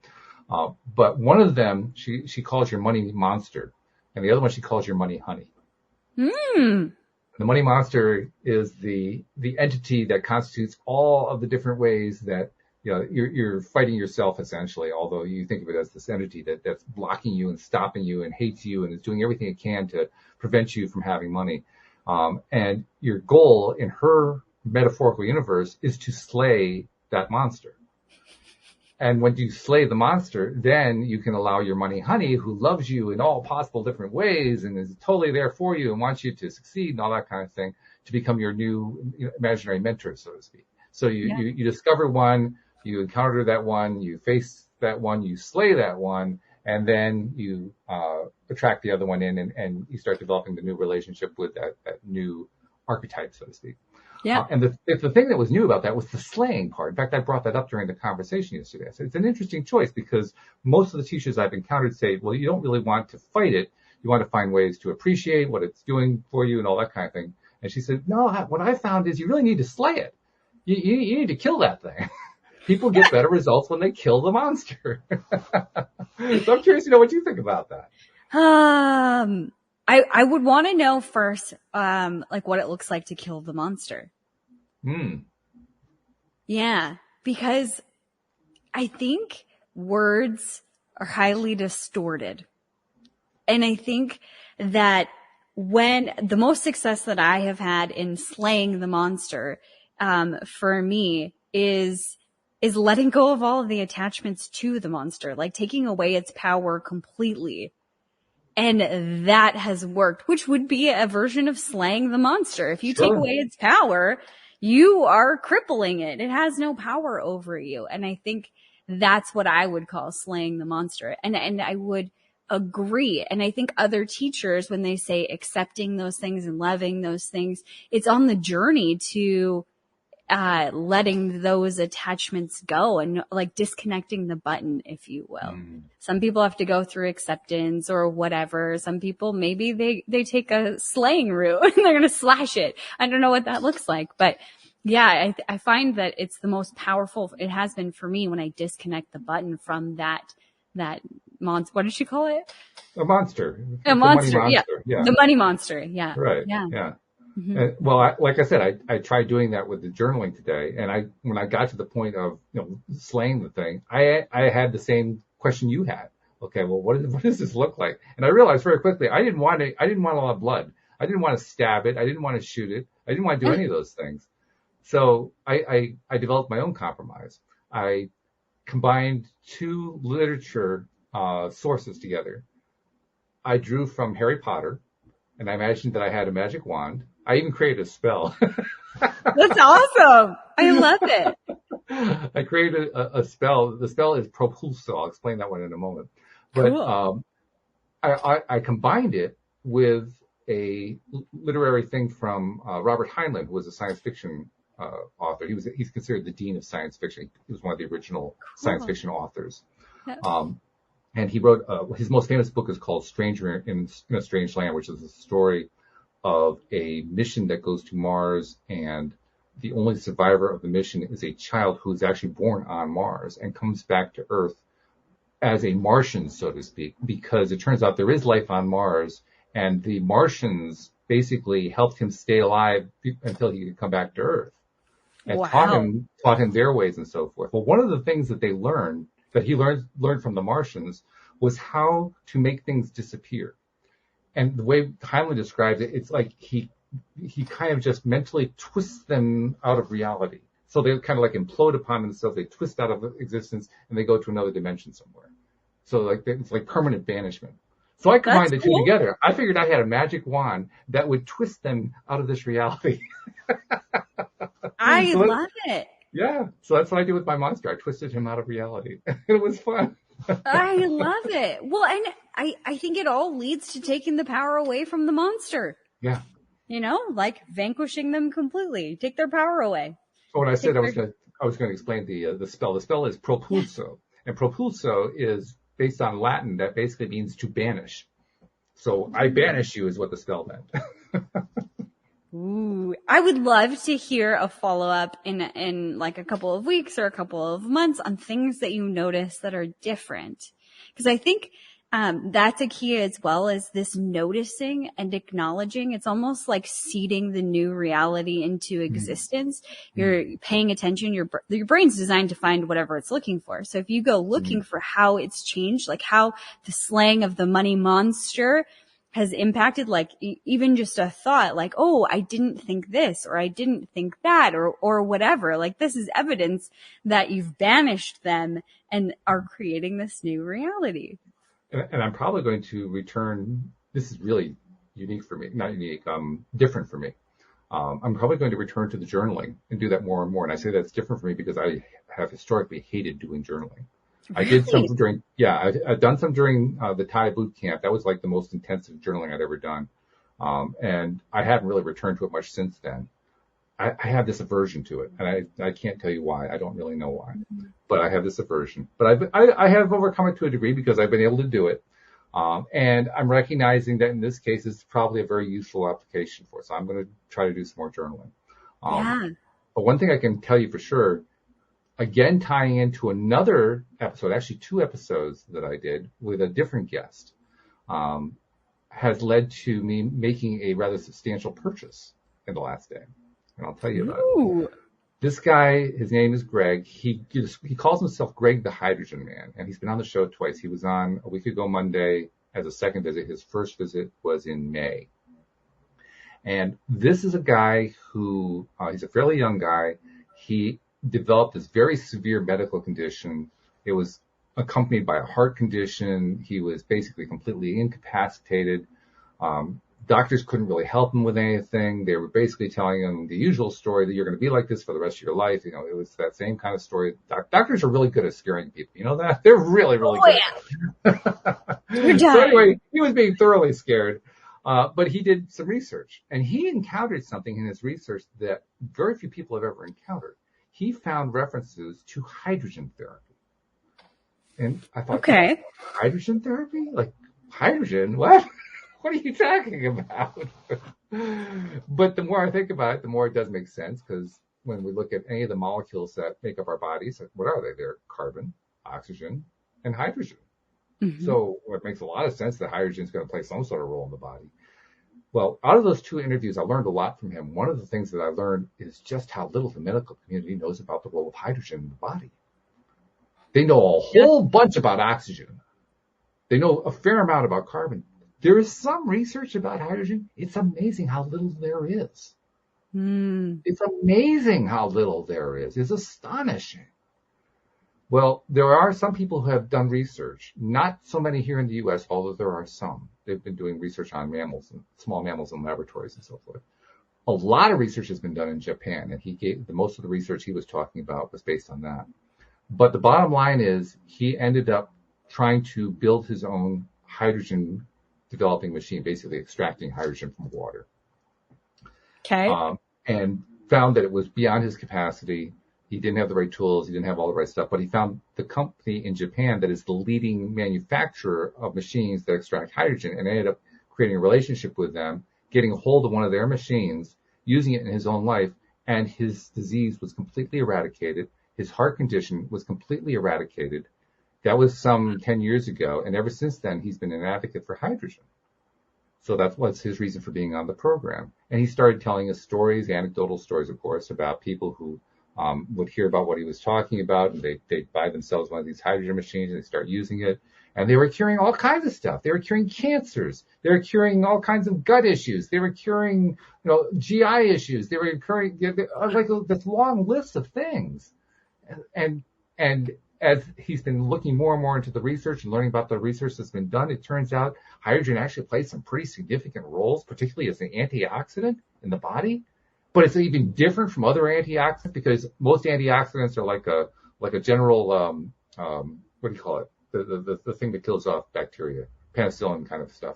But one of them, she calls your money monster, and the other one she calls your money honey. Mm. The money monster is the entity that constitutes all of the different ways that, you're fighting yourself essentially, although you think of it as this entity that's blocking you and stopping you and hates you and is doing everything it can to prevent you from having money. And your goal in her metaphorical universe is to slay that monster. And when you slay the monster, then you can allow your money honey, who loves you in all possible different ways and is totally there for you and wants you to succeed and all that kind of thing, to become your new imaginary mentor, so to speak. So you discover one, you encounter that one, you face that one, you slay that one, and then you attract the other one in, and you start developing the new relationship with that new archetype, so to speak. Yeah. And the thing that was new about that was the slaying part. In fact, I brought that up during the conversation yesterday. So it's an interesting choice, because most of the teachers I've encountered say, well, you don't really want to fight it. You want to find ways to appreciate what it's doing for you and all that kind of thing. And she said, no, what I found is you really need to slay it. You need to kill that thing. People get better results when they kill the monster. So I'm curious, what you think about that. I would want to know first, like what it looks like to kill the monster. Yeah, because I think words are highly distorted. And I think that when the most success that I have had in slaying the monster, for me is letting go of all of the attachments to the monster, like taking away its power completely. And that has worked, which would be a version of slaying the monster. If you take away its power, you are crippling it. It has no power over you. And I think that's what I would call slaying the monster. And I would agree. And I think other teachers, when they say accepting those things and loving those things, it's on the journey to letting those attachments go and like disconnecting the button, if you will. Some people have to go through acceptance or whatever. Some people, maybe they take a slaying route and they're going to slash it. I don't know what that looks like, but yeah, I find that it's the most powerful. It has been for me when I disconnect the button from that monster. What did she call it? A monster. A monster. Yeah. The money monster. Yeah. Right. Yeah. Mm-hmm. Well, like I said, I tried doing that with the journaling today, and when I got to the point of slaying the thing, I had the same question you had. Okay, well, what does this look like? And I realized very quickly I didn't want a lot of blood. I didn't want to stab it. I didn't want to shoot it. I didn't want to do any of those things. So I developed my own compromise. I combined two literature sources together. I drew from Harry Potter, and I imagined that I had a magic wand. I even created a spell. That's awesome. I love it. I created a spell. The spell is Propulso. I'll explain that one in a moment. But cool. I combined it with a literary thing from Robert Heinlein, who was a science fiction author. He's considered the dean of science fiction. He was one of the original science fiction authors. Yeah. And he wrote his most famous book is called Stranger in a Strange Land, which is a story of a mission that goes to Mars, and the only survivor of the mission is a child who is actually born on Mars and comes back to Earth as a Martian, so to speak, because it turns out there is life on Mars, and the Martians basically helped him stay alive until he could come back to Earth, and taught him their ways and so forth. Well, one of the things that he learned from the Martians was how to make things disappear. And the way Heinlein describes it, it's like he kind of just mentally twists them out of reality. So they kind of like implode upon themselves. They twist out of existence and they go to another dimension somewhere. So like it's like permanent banishment. So I combined That's the two cool. together. I figured I had a magic wand that would twist them out of this reality. I So love it. yeah, so that's what I did with my monster. I twisted him out of reality. It was fun. I love it. Well, and I think it all leads to taking the power away from the monster. Yeah. You know, like vanquishing them completely. Take their power away. So when I said Take their- I was going to explain the spell. The spell is propulso, and propulso is based on Latin that basically means to banish. So I banish you is what the spell meant. Ooh, I would love to hear a follow up in like a couple of weeks or a couple of months on things that you notice that are different. Because I think that's a key as well, as this noticing and acknowledging. It's almost like seeding the new reality into existence. You're paying attention. Your brain's designed to find whatever it's looking for. So if you go looking for how it's changed, like how the slaying of the money monster has impacted, like even just a thought, like, oh, I didn't think this, or I didn't think that, or whatever. Like, this is evidence that you've banished them and are creating this new reality. And I'm probably going to return. This is really unique for me, not unique, different for me. I'm probably going to return to the journaling and do that more and more. And I say that's different for me because I have historically hated doing journaling. I did some during, I've done some during the Thai boot camp. That was like the most intensive journaling I'd ever done. And I haven't really returned to it much since then. I have this aversion to it, and I can't tell you why. I don't really know why, but I have this aversion. But I have overcome it to a degree because I've been able to do it. And I'm recognizing that in this case, it's probably a very useful application for it. So I'm going to try to do some more journaling. But one thing I can tell you for sure, again, tying into another episode, actually 2 episodes that I did with a different guest, has led to me making a rather substantial purchase in the last day. And I'll tell you about it. This guy, his name is Greg. He calls himself Greg the Hydrogen Man, and he's been on the show twice. He was on a week ago Monday as a second visit. His first visit was in May. And this is a guy who, he's a fairly young guy. He developed this very severe medical condition. It was accompanied by a heart condition. He was basically completely incapacitated. Doctors couldn't really help him with anything. They were basically telling him the usual story that you're going to be like this for the rest of your life. You know, it was that same kind of story. Doctors are really good at scaring people. You know that? They're really, really good. Yeah. So anyway, he was being thoroughly scared. But he did some research, and he encountered something in his research that very few people have ever encountered. He found references to hydrogen therapy. And I thought, okay, hydrogen therapy? Like hydrogen? What? What are you talking about? But the more I think about it, the more it does make sense, because when we look at any of the molecules that make up our bodies, what are they? They're carbon, oxygen, and hydrogen. Mm-hmm. So it makes a lot of sense that hydrogen is going to play some sort of role in the body. Well, out of those 2 interviews, I learned a lot from him. One of the things that I learned is just how little the medical community knows about the role of hydrogen in the body. They know a whole bunch about oxygen. They know a fair amount about carbon. There is some research about hydrogen. It's amazing how little there is. It's amazing how little there is. It's astonishing. Well, there are some people who have done research, not so many here in the U.S., although there are some. They've been doing research on mammals and small mammals in laboratories and so forth. A lot of research has been done in Japan, and most of the research he was talking about was based on that. But the bottom line is he ended up trying to build his own hydrogen developing machine, basically extracting hydrogen from water. Okay. And found that it was beyond his capacity. He didn't have the right tools. He didn't have all the right stuff, but he found the company in Japan that is the leading manufacturer of machines that extract hydrogen, and ended up creating a relationship with them, getting a hold of one of their machines, using it in his own life, and his disease was completely eradicated. His heart condition was completely eradicated. That was some 10 years ago, and ever since then, he's been an advocate for hydrogen. So that was his reason for being on the program. And he started telling us stories, anecdotal stories, of course, about people who would hear about what he was talking about, and they'd buy themselves one of these hydrogen machines and they start using it. And they were curing all kinds of stuff. They were curing cancers. They were curing all kinds of gut issues. They were curing, GI issues. They were curing like this long list of things. And as he's been looking more and more into the research and learning about the research that's been done, it turns out hydrogen actually plays some pretty significant roles, particularly as an antioxidant in the body. But it's even different from other antioxidants because most antioxidants are like a general, what do you call it? The thing that kills off bacteria, penicillin kind of stuff.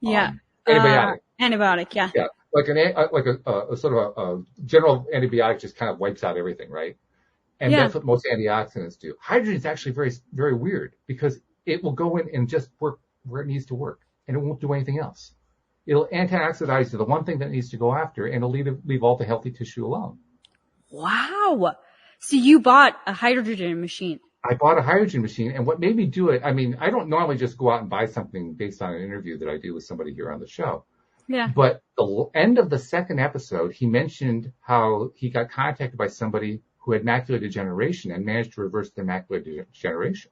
Yeah. Antibiotic. Antibiotic. Yeah. Yeah. Like a sort of a general antibiotic just kind of wipes out everything, right? And that's what most antioxidants do. Hydrogen is actually very, very weird because it will go in and just work where it needs to work and it won't do anything else. It'll antioxidize to the one thing that needs to go after and it'll leave all the healthy tissue alone. Wow. So you bought a hydrogen machine. I bought a hydrogen machine, and what made me do it, I mean, I don't normally just go out and buy something based on an interview that I do with somebody here on the show. Yeah. But the end of the second episode, he mentioned how he got contacted by somebody who had macular degeneration and managed to reverse their macular degeneration.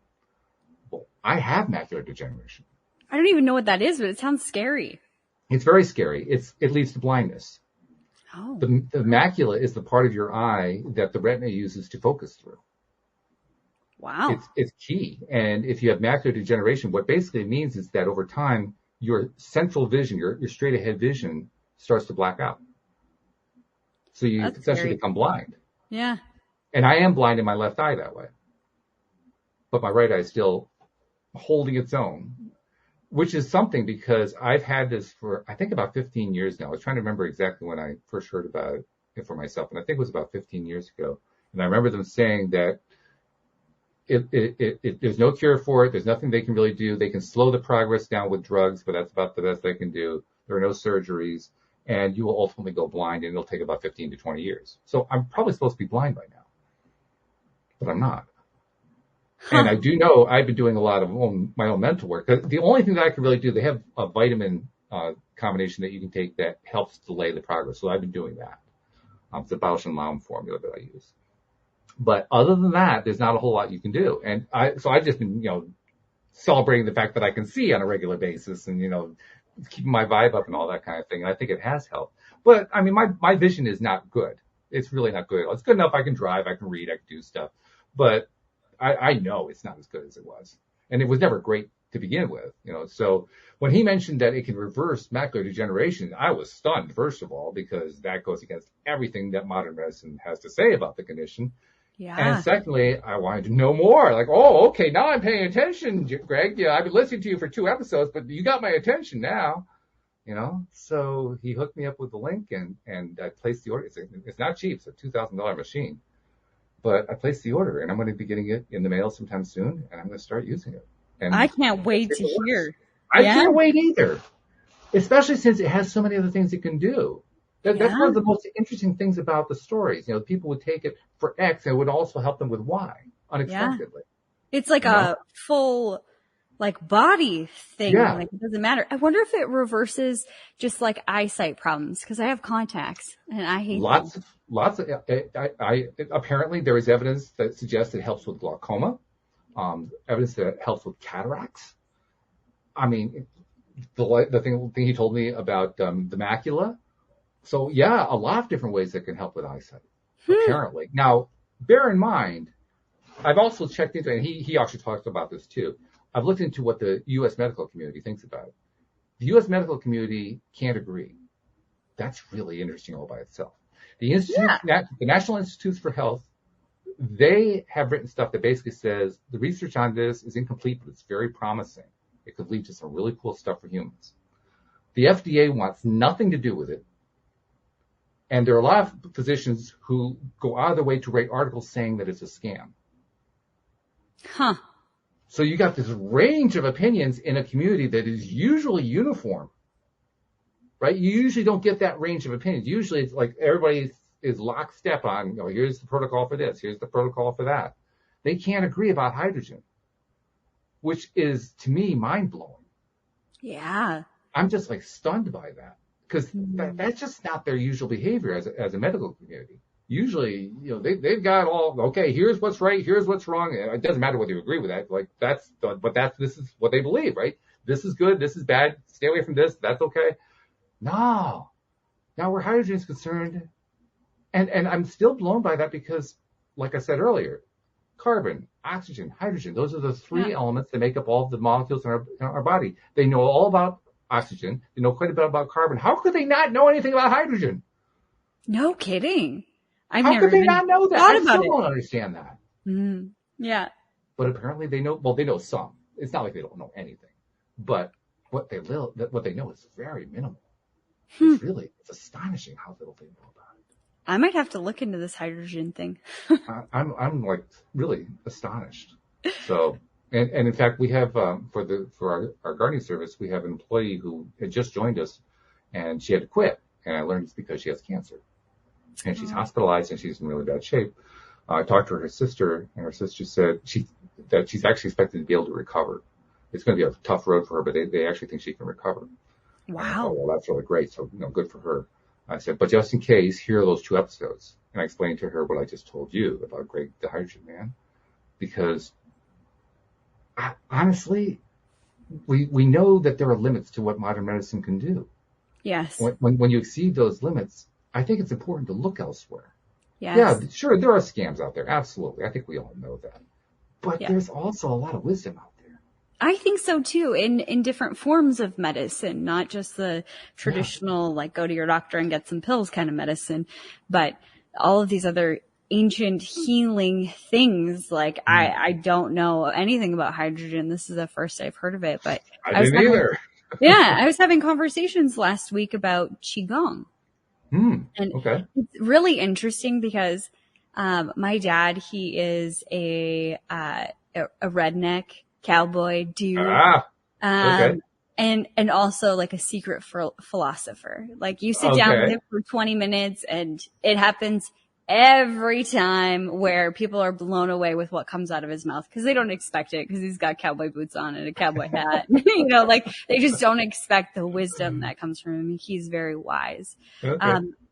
Well, I have macular degeneration. I don't even know what that is, but it sounds scary. It's very scary. It leads to blindness. Oh. The macula is the part of your eye that the retina uses to focus through. Wow. It's key. And if you have macular degeneration, what basically means is that over time, your central vision, your straight ahead vision starts to black out. So you essentially become blind. Yeah. And I am blind in my left eye that way. But my right eye is still holding its own, which is something because I've had this for, I think, about 15 years now. I was trying to remember exactly when I first heard about it for myself. And I think it was about 15 years ago. And I remember them saying that there's no cure for it. There's nothing they can really do. They can slow the progress down with drugs, but that's about the best they can do. There are no surgeries, and you will ultimately go blind, and it'll take about 15 to 20 years. So I'm probably supposed to be blind by now, but I'm not. Huh. And I do know I've been doing a lot of my own mental work. The only thing that I can really do, they have a vitamin combination that you can take that helps delay the progress. So I've been doing that. It's the Bausch and Lomb formula that I use. But other than that, there's not a whole lot you can do. And so I've just been, celebrating the fact that I can see on a regular basis and, keeping my vibe up and all that kind of thing. And I think it has helped. But I mean, my vision is not good. It's really not good. It's good enough. I can drive, I can read, I can do stuff. But I know it's not as good as it was. And it was never great to begin with, So when he mentioned that it can reverse macular degeneration, I was stunned, first of all, because that goes against everything that modern medicine has to say about the condition. Yeah. And secondly, I wanted to know more. Like, oh, okay, now I'm paying attention, Greg. Yeah, I've been listening to you for 2 episodes, but you got my attention now, So he hooked me up with the link and I placed the order. It's not cheap. It's a $2,000 machine. But I placed the order and I'm going to be getting it in the mail sometime soon and I'm going to start using it. And I can't wait to hear. I can't wait either, especially since it has so many other things it can do. That's one of the most interesting things about the stories. People would take it for X and it would also help them with Y unexpectedly. Yeah. It's like a full body thing. Yeah. It doesn't matter. I wonder if it reverses just eyesight problems because I have contacts and I hate them. Lots of, apparently there is evidence that suggests it helps with glaucoma, evidence that it helps with cataracts. I mean, the thing he told me about, the macula. So yeah, a lot of different ways that can help with eyesight, apparently. Now, bear in mind, I've also checked into, and he actually talks about this too. I've looked into what the U.S. medical community thinks about it. The U.S. medical community can't agree. That's really interesting all by itself. The National Institutes for Health, they have written stuff that basically says the research on this is incomplete, but it's very promising. It could lead to some really cool stuff for humans. The FDA wants nothing to do with it. And there are a lot of physicians who go out of their way to write articles saying that it's a scam. Huh. So you got this range of opinions in a community that is usually uniform, right? You usually don't get that range of opinions. Usually it's like everybody is lockstep on, here's the protocol for this, here's the protocol for that. They can't agree about hydrogen, which is, to me, mind-blowing. Yeah. I'm just stunned by that. Because that's just not their usual behavior as a medical community. Usually, they've got okay, here's what's right, here's what's wrong. It doesn't matter whether you agree with that. This is what they believe, right? This is good, this is bad, stay away from this, that's okay. No. Now where hydrogen is concerned, and I'm still blown by that because, like I said earlier, carbon, oxygen, hydrogen. Those are the three elements that make up all the molecules in our body. They know all about oxygen. They know quite a bit about carbon. How could they not know anything about hydrogen? No kidding. How could they not know that? I still don't understand that. Mm-hmm. Yeah. But apparently they know, well, they know some. It's not like they don't know anything. But what they know is very minimal. It's astonishing how little they know about it. I might have to look into this hydrogen thing. I'm like really astonished. So, and in fact, we have, for our gardening service, we have an employee who had just joined us and she had to quit. And I learned it's because she has cancer and she's hospitalized and she's in really bad shape. I talked to her sister and her sister said that she's actually expected to be able to recover. It's going to be a tough road for her, but they actually think she can recover. Wow. Well, that's really great. So, good for her. I said, but just in case, here are those 2 episodes. And I explained to her what I just told you about Greg the Hydrogen Man. Because honestly, we know that there are limits to what modern medicine can do. Yes. When you exceed those limits, I think it's important to look elsewhere. Yes. Yeah, sure, there are scams out there. Absolutely. I think we all know that. But there's also a lot of wisdom out there. I think so too, in different forms of medicine, not just the traditional, like go to your doctor and get some pills kind of medicine, but all of these other ancient healing things. Like I don't know anything about hydrogen. This is the first I've heard of it, but I didn't either. I was having conversations last week about Qigong. And it's really interesting because my dad, he is a redneck cowboy dude. And also like a secret philosopher. Like you sit down with him for 20 minutes and it happens every time where people are blown away with what comes out of his mouth because they don't expect it because he's got cowboy boots on and a cowboy hat. Like they just don't expect the wisdom that comes from him. He's very wise.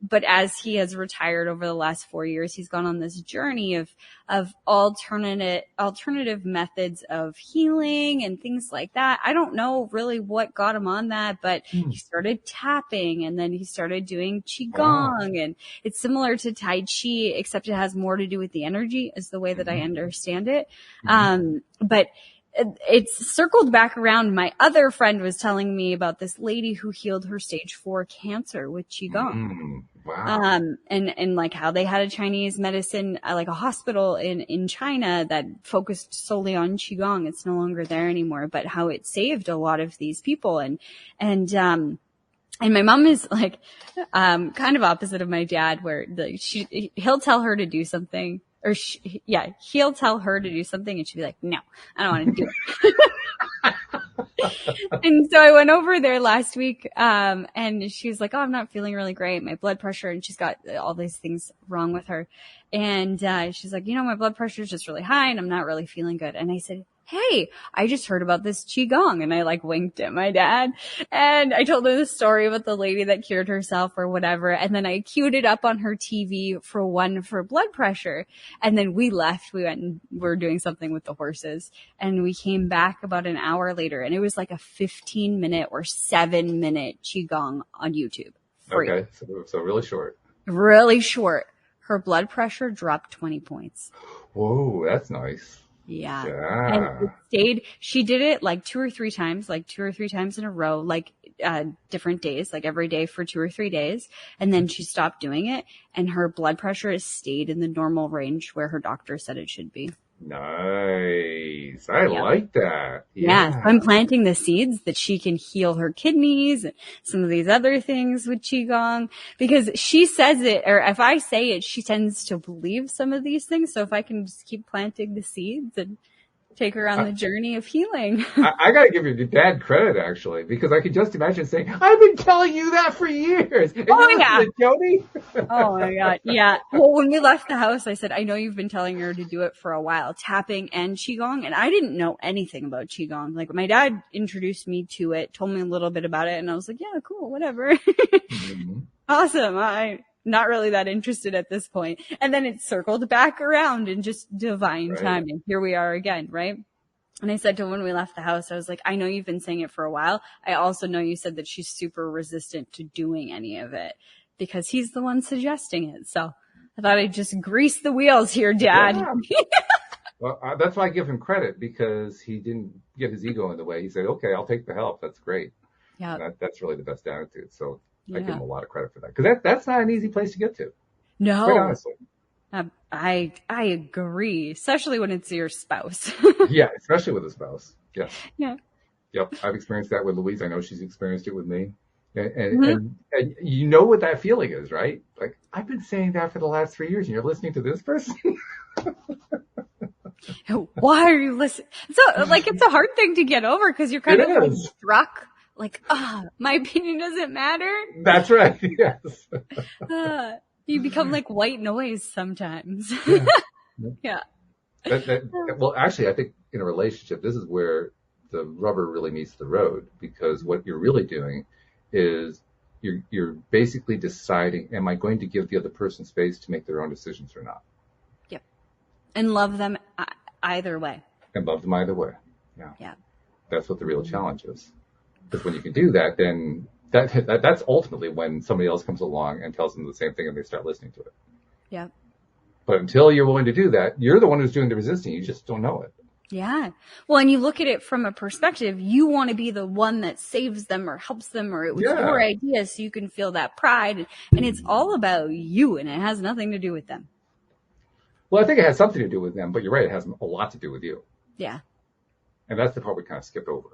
But as he has retired over the last 4 years, he's gone on this journey of alternative methods of healing and things like that. I don't know really what got him on that, but he started tapping and then he started doing Qigong and it's similar to Tai Chi, except it has more to do with the energy is the way that I understand it. But it's circled back around. My other friend was telling me about this lady who healed her stage 4 cancer with Qigong. Wow. And like how they had a Chinese medicine, like a hospital in China that focused solely on Qigong. It's no longer there anymore, but how it saved a lot of these people. And my mom is like, kind of opposite of my dad where he'll tell her to do something. Or he'll tell her to do something and she'll be like, no, I don't want to do it. And so I went over there last week, and she was like, oh, I'm not feeling really great. My blood pressure, and she's got all these things wrong with her. And, she's like, my blood pressure is just really high and I'm not really feeling good. And I said, hey, I just heard about this Qigong. And I like winked at my dad and I told her the story about the lady that cured herself or whatever. And then I queued it up on her TV for blood pressure. And then we left. We went and we were doing something with the horses and we came back about an hour later and it was like a 15-minute or 7-minute Qigong on YouTube. Free. Okay. So really short. Really short. Her blood pressure dropped 20 points. Whoa, that's nice. Yeah. And she did it like 2 or 3 times in a row, like, different days, like every day for 2 or 3 days. And then she stopped doing it and her blood pressure has stayed in the normal range where her doctor said it should be. Nice. I like that. Yeah. So I'm planting the seeds that she can heal her kidneys and some of these other things with Qigong because she says it, or if I say it, she tends to believe some of these things. So if I can just keep planting the seeds and take her on the journey of healing. I got to give your dad credit, actually, because I could just imagine saying, I've been telling you that for years. Jody? Oh, my God. Yeah. Well, when we left the house, I said, I know you've been telling her to do it for a while, tapping and Qigong. And I didn't know anything about Qigong. Like, my dad introduced me to it, told me a little bit about it, and I was like, yeah, cool, whatever. Awesome. I'm not really that interested at this point. And then it circled back around in just divine timing. Here we are again, right? And I said to him when we left the house, I was like, I know you've been saying it for a while. I also know you said that she's super resistant to doing any of it because he's the one suggesting it. So I thought I'd just grease the wheels here, Dad. Yeah. Well, that's why I give him credit, because he didn't get his ego in the way. He said, okay, I'll take the help. That's great. Yeah. That's really the best attitude. So I give Yeah. him a lot of credit for that, because that's not an easy place to get to, quite No, honestly. I agree, especially when it's your spouse. Yeah, especially with a spouse. Yes. Yeah. Yep. I've experienced that with Louise. I know she's experienced it with me. And, Mhm. and you know what that feeling is, right? Like, I've been saying that for the last 3 years and you're listening to this person. Why are you listening? So, like, it's a hard thing to get over because you're kind It of like is. struck. Like, my opinion doesn't matter. That's right. Yes. You become like white noise sometimes. Yeah. Yeah. Well, actually, I think in a relationship, this is where the rubber really meets the road, because what you're really doing is you're basically deciding, am I going to give the other person space to make their own decisions or not? Yep. And love them either way. And love them either way. Yeah. Yeah. That's what the real challenge is. Because when you can do that, then that's ultimately when somebody else comes along and tells them the same thing and they start listening to it. Yeah. But until you're willing to do that, you're the one who's doing the resisting. You just don't know it. Yeah. Well, and you look at it from a perspective, you want to be the one that saves them or helps them, or it was Yeah. your idea, so you can feel that pride. And it's all about you, and it has nothing to do with them. Well, I think it has something to do with them, but you're right. It has a lot to do with you. Yeah. And that's the part we kind of skipped over.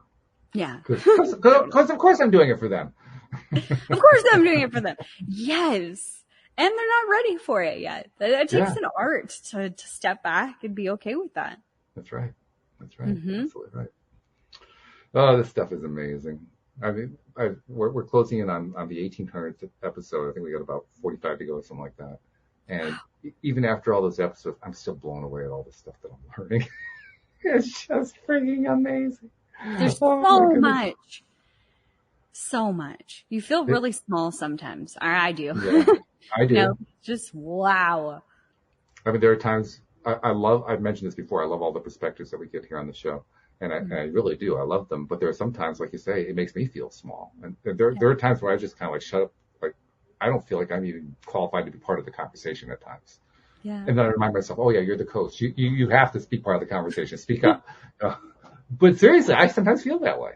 Yeah. Because of course I'm doing it for them. Of course I'm doing it for them. Yes. And they're not ready for it yet. It takes an art to step back and be okay with that. That's right. That's right. Mhm. Absolutely right. Oh, this stuff is amazing. I mean, we're closing in on the 1800th episode. I think we got about 45 to go or something like that. And even after all those episodes, I'm still blown away at all the stuff that I'm learning. It's just freaking amazing. There's Oh, my so goodness. much. So much. You feel really small sometimes. Or I do. Yeah, I do. No, just wow. I mean, there are times I've mentioned this before. I love all the perspectives that we get here on the show. And I really do. I love them. But there are some times, like you say, it makes me feel small. And there are times where I just kind of like shut up. Like, I don't feel like I'm even qualified to be part of the conversation at times. Yeah. And then I remind myself, oh yeah, you're the coach. You have to be part of the conversation. Speak up. But seriously, I sometimes feel that way.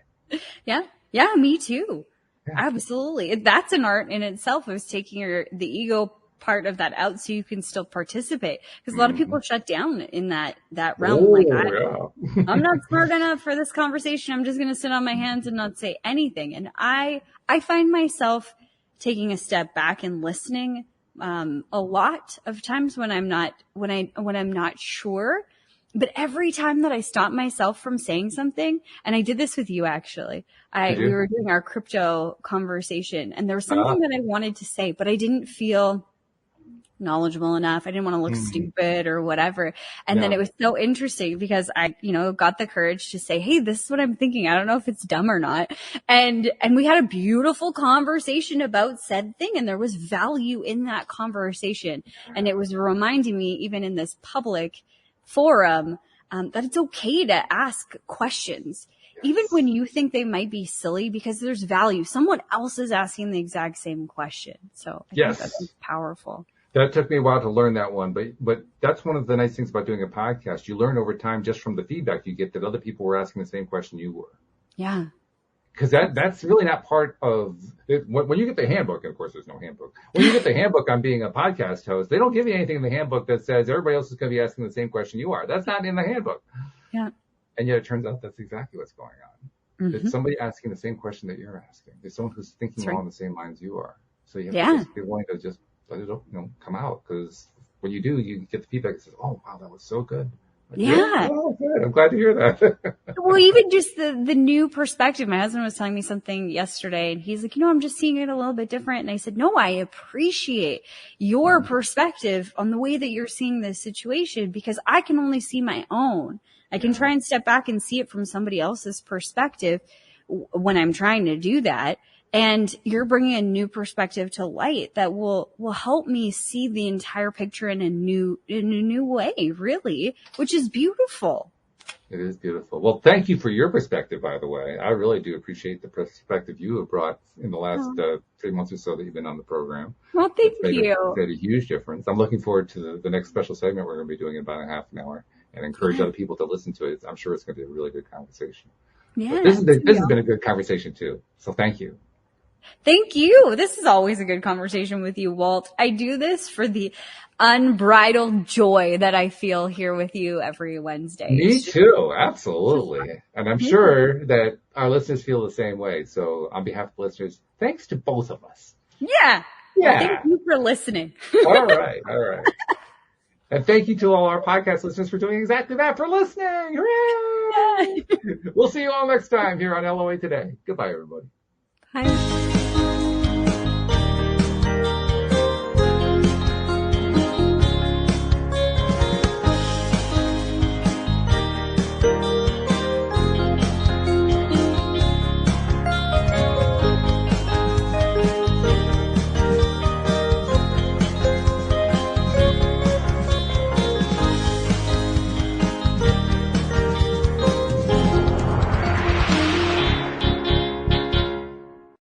Yeah. Yeah, me too. Yeah. Absolutely. That's an art in itself, is taking the ego part of that out so you can still participate. Because a lot of people shut down in that realm. Oh, Like, yeah. I'm not smart enough for this conversation. I'm just going to sit on my hands and not say anything. And I find myself taking a step back and listening a lot of times when I'm not sure. But every time that I stop myself from saying something, and I did this with you actually, we were doing our crypto conversation, and there was something that I wanted to say, but I didn't feel knowledgeable enough. I didn't want to look stupid or whatever. And then it was so interesting because I, got the courage to say, hey, this is what I'm thinking. I don't know if it's dumb or not. And we had a beautiful conversation about said thing, and there was value in that conversation. And it was reminding me, even in this public forum, that it's okay to ask questions, even when you think they might be silly, because there's value. Someone else is asking the exact same question. So I think that's powerful. That took me a while to learn that one, but that's one of the nice things about doing a podcast. You learn over time just from the feedback you get that other people were asking the same question you were. Yeah. Because that's really not part of it. When you get the handbook, and of course there's no handbook. When you get the handbook on being a podcast host, they don't give you anything in the handbook that says everybody else is going to be asking the same question you are. That's not in the handbook. Yeah. And yet it turns out that's exactly what's going on. Mm-hmm. It's somebody asking the same question that you're asking. It's someone who's thinking That's right. along the same lines you are. So you have to just be willing to just let it come out. Because when you do, you get the feedback that says, oh, wow, that was so good. Like, Yeah. Oh, good. I'm glad to hear that. Well, even just the new perspective. My husband was telling me something yesterday, and he's like, I'm just seeing it a little bit different. And I said, no, I appreciate your perspective on the way that you're seeing this situation, because I can only see my own. I can try and step back and see it from somebody else's perspective when I'm trying to do that. And you're bringing a new perspective to light that will help me see the entire picture in a new way, really, which is beautiful. It is beautiful. Well, thank you for your perspective, by the way. I really do appreciate the perspective you have brought in the last 3 months or so that you've been on the program. Well, thank It's you. made a huge difference. I'm looking forward to the next special segment we're going to be doing in about a half an hour. and encourage other people to listen to it, I'm sure it's going to be a really good conversation. Yeah. This has been a good conversation too. So thank you. Thank you. This is always a good conversation with you, Walt. I do this for the unbridled joy that I feel here with you every Wednesday. Me too. Absolutely. And I'm sure that our listeners feel the same way. So on behalf of the listeners, thanks to both of us. Yeah. Yeah. Thank you for listening. All right. And thank you to all our podcast listeners for doing exactly that, for listening. Hooray! We'll see you all next time here on LOA Today. Goodbye, everybody. Bye.